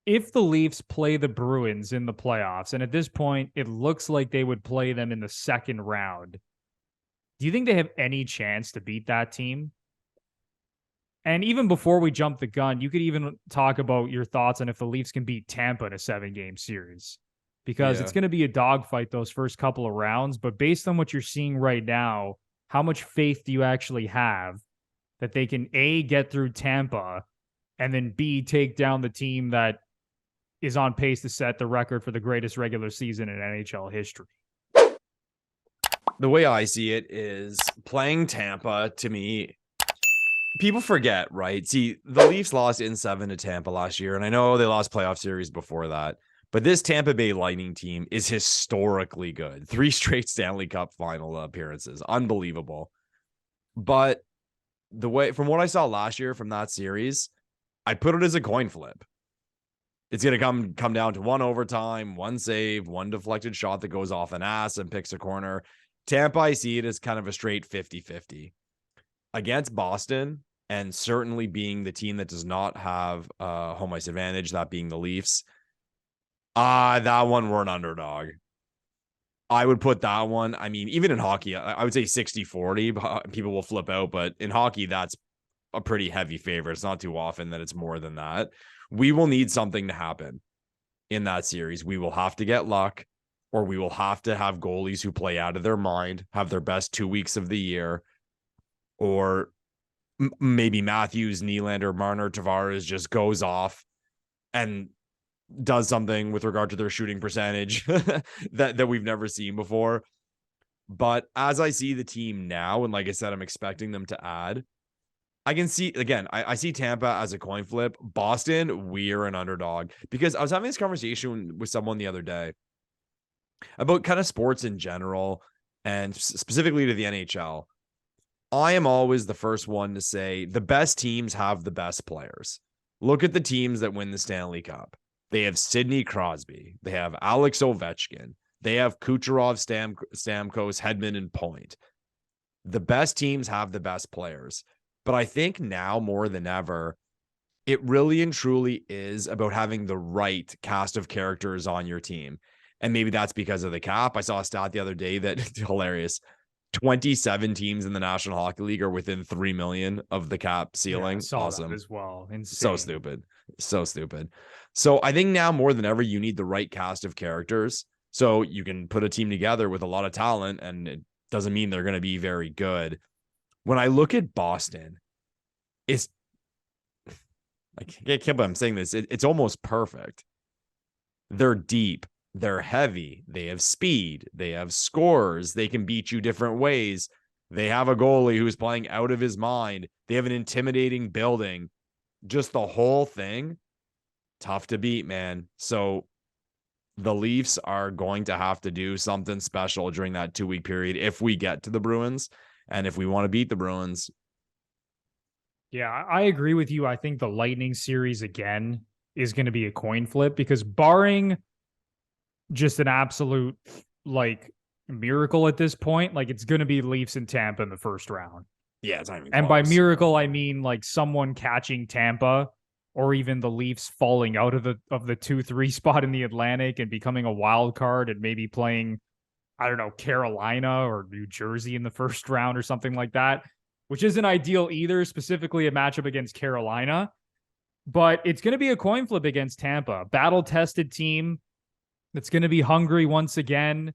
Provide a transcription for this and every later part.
if the Leafs play the Bruins in the playoffs, and at this point, it looks like they would play them in the second round, do you think they have any chance to beat that team? And even before we jump the gun, you could even talk about your thoughts on if the Leafs can beat Tampa in a 7-game series, because it's going to be a dogfight those first couple of rounds. But based on what you're seeing right now, how much faith do you actually have that they can A, get through Tampa, and then B, take down the team that is on pace to set the record for the greatest regular season in NHL history? The way I see it is playing Tampa, to me, people forget, right? See, the Leafs lost in 7 to Tampa last year, and I know they lost playoff series before that, but this Tampa Bay Lightning team is historically good. 3 straight Stanley Cup final appearances. Unbelievable. But from what I saw last year from that series, I put it as a coin flip. It's going to come down to 1 overtime, 1 save, 1 deflected shot that goes off an ass and picks a corner. Tampa, I see it as kind of a straight 50-50. Against Boston, and certainly being the team that does not have home ice advantage, that being the Leafs, that one we're an underdog. I would put that one, I mean, even in hockey, I would say 60-40. People will flip out, but in hockey, that's a pretty heavy favorite. It's not too often that it's more than that. We will need something to happen in that series. We will have to get luck, or we will have to have goalies who play out of their mind, have their best 2 weeks of the year, or maybe Matthews, Nylander, Marner, Tavares just goes off and does something with regard to their shooting percentage that we've never seen before. But as I see the team now, and like I said, I'm expecting them to add, I can see, again, I see Tampa as a coin flip. Boston, we're an underdog. Because I was having this conversation with someone the other day about kind of sports in general, and specifically to the NHL. I am always the first one to say the best teams have the best players. Look at the teams that win the Stanley Cup. They have Sidney Crosby. They have Alex Ovechkin. They have Kucherov, Stamkos, Hedman, and Point. The best teams have the best players. But I think now more than ever, it really and truly is about having the right cast of characters on your team. And maybe that's because of the cap. I saw a stat the other day that hilarious. 27 teams in the National Hockey League are within 3 million of the cap ceiling. Yeah, awesome as well. Insane. So stupid. So I think now more than ever, you need the right cast of characters. So you can put a team together with a lot of talent, and it doesn't mean they're going to be very good. When I look at Boston, I can't believe I'm saying this. It's almost perfect. They're deep. They're heavy. They have speed. They have scores. They can beat you different ways. They have a goalie who's playing out of his mind. They have an intimidating building. Just the whole thing, tough to beat, man. So the Leafs are going to have to do something special during that 2-week period if we get to the Bruins, and if we want to beat the Bruins. Yeah, I agree with you. I think the Lightning series again is going to be a coin flip, because barring just an absolute miracle at this point, it's going to be Leafs and Tampa in the first round. Yeah, it's not even and close. By miracle, I mean someone catching Tampa, or even the Leafs falling out of the 2-3 spot in the Atlantic and becoming a wild card and maybe playing, I don't know, Carolina or New Jersey in the first round or something like that, which isn't ideal either, specifically a matchup against Carolina. But it's going to be a coin flip against Tampa, battle-tested team that's going to be hungry once again.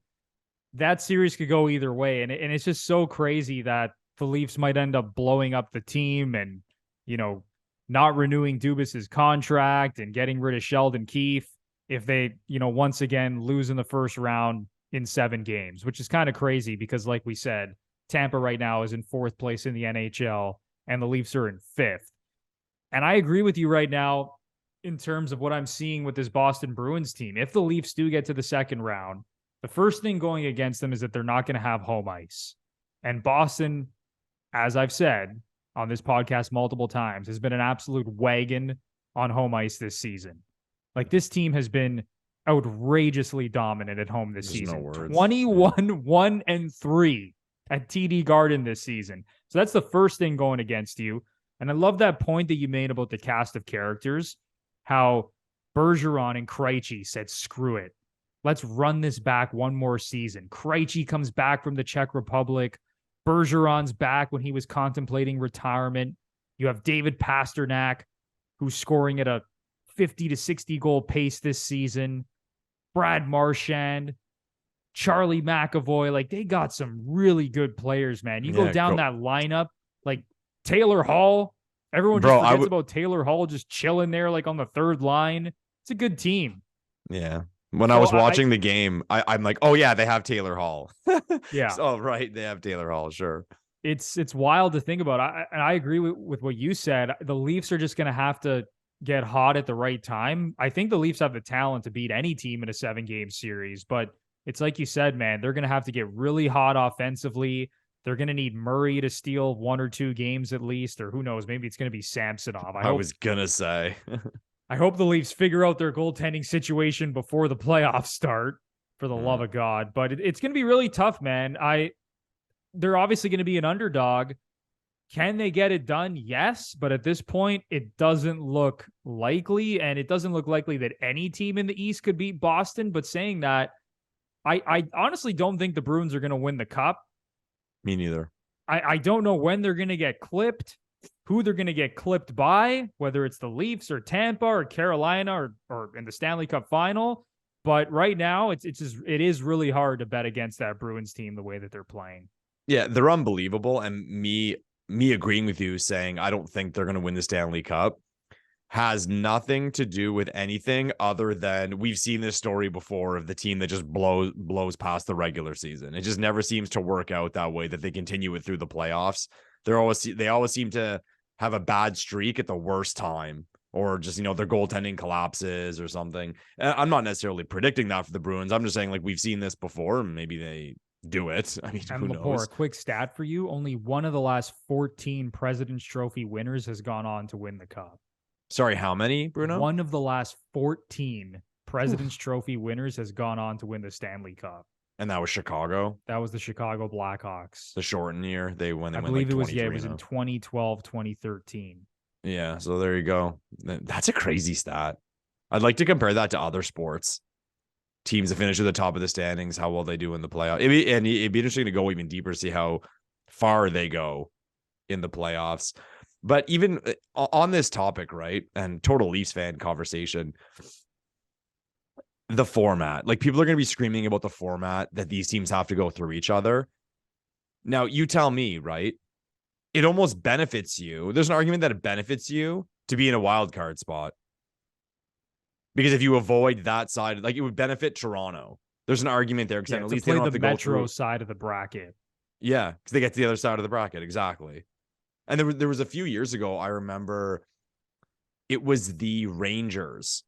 That series could go either way. And it's just so crazy that the Leafs might end up blowing up the team and, not renewing Dubas's contract and getting rid of Sheldon Keefe if they, once again lose in the first round in 7 games, which is kind of crazy because, like we said, Tampa right now is in 4th place in the NHL and the Leafs are in 5th. And I agree with you right now in terms of what I'm seeing with this Boston Bruins team. If the Leafs do get to the second round, the first thing going against them is that they're not going to have home ice. And Boston, as I've said on this podcast multiple times, has been an absolute wagon on home ice this season. This team has been outrageously dominant at home this season. 21-1-3 at TD Garden this season. So that's the first thing going against you. And I love that point that you made about the cast of characters, how Bergeron and Krejci said, screw it. Let's run this back one more season. Krejci comes back from the Czech Republic. Bergeron's back when he was contemplating retirement. You have David Pastrnak, who's scoring at a 50 to 60 goal pace this season. Brad Marchand, Charlie McAvoy. Like, they got some really good players, man. You go down that lineup, like Taylor Hall. Everyone just forgets about Taylor Hall just chilling there, like on the third line. It's a good team. Yeah. When I was watching the game, I'm like, oh yeah, they have Taylor Hall. Yeah. Oh, right. They have Taylor Hall. Sure. It's wild to think about. I agree with what you said. The Leafs are just going to have to get hot at the right time. I think the Leafs have the talent to beat any team in a 7-game series, but it's like you said, man, they're going to have to get really hot offensively. They're going to need Murray to steal 1 or 2 games at least, or who knows, maybe it's going to be Samsonov. I was going to say. I hope the Leafs figure out their goaltending situation before the playoffs start, for the love of God. But it's going to be really tough, man. They're obviously going to be an underdog. Can they get it done? Yes. But at this point, it doesn't look likely. And it doesn't look likely that any team in the East could beat Boston. But saying that, I honestly don't think the Bruins are going to win the Cup. Me neither. I don't know when they're going to get clipped, who they're going to get clipped by, whether it's the Leafs or Tampa or Carolina or in the Stanley Cup final. But right now, it is really hard to bet against that Bruins team the way that they're playing. Yeah, they're unbelievable. And me agreeing with you saying I don't think they're going to win the Stanley Cup has nothing to do with anything other than we've seen this story before of the team that just blows past the regular season. It just never seems to work out that way, that they continue it through the playoffs. They always seem to have a bad streak at the worst time, or just, their goaltending collapses or something. I'm not necessarily predicting that for the Bruins. I'm just saying, like, we've seen this before, and maybe they do it. I mean, who knows? A quick stat for you. Only one of the last 14 President's Trophy winners has gone on to win the Cup. Sorry, how many, Bruno? One of the last 14 President's Trophy winners has gone on to win the Stanley Cup. And that was Chicago? That was the Chicago Blackhawks. The shortened year. I believe it was in 2012, 2013. Yeah, so there you go. That's a crazy stat. I'd like to compare that to other sports. Teams that finish at the top of the standings, how well they do in the playoffs. It'd be interesting to go even deeper, see how far they go in the playoffs. But even on this topic, right, and total Leafs fan conversation, the format, like, people are going to be screaming about the format that these teams have to go through each other. Now, you tell me, right? It almost benefits you. There's an argument that it benefits you to be in a wild card spot. Because if you avoid that side, like, it would benefit Toronto. There's an argument there, because at least they don't have to go through the Metro side of the bracket. Yeah, because they get to the other side of the bracket. Exactly. And there was a few years ago, I remember it was the Rangers.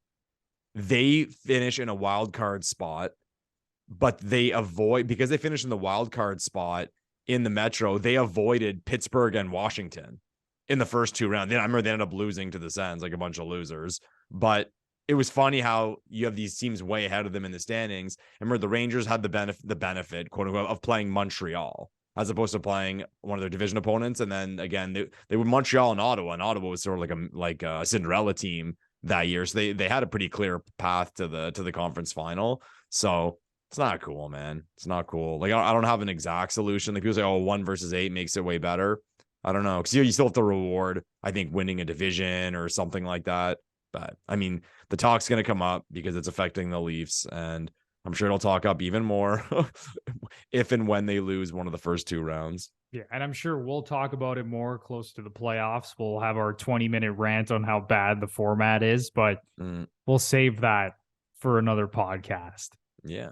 They finish in a wild card spot, but because they finished in the wild card spot in the Metro, they avoided Pittsburgh and Washington in the first 2 rounds. Then I remember they ended up losing to the Sens, like a bunch of losers. But it was funny how you have these teams way ahead of them in the standings. And remember, the Rangers had the benefit, quote unquote, of playing Montreal, as opposed to playing one of their division opponents. And then again, they were Montreal and Ottawa, and Ottawa was sort of like a Cinderella team that year. So they had a pretty clear path to the conference final. So it's not cool, man. It's not cool. Like, I don't have an exact solution. Like, people say, 1 versus 8 makes it way better. I don't know. Because you still have to reward, I think, winning a division or something like that. But I mean, the talk's going to come up because it's affecting the Leafs, and I'm sure it'll talk up even more if and when they lose one of the first 2 rounds. Yeah, and I'm sure we'll talk about it more close to the playoffs. We'll have our 20-minute rant on how bad the format is, but we'll save that for another podcast. Yeah.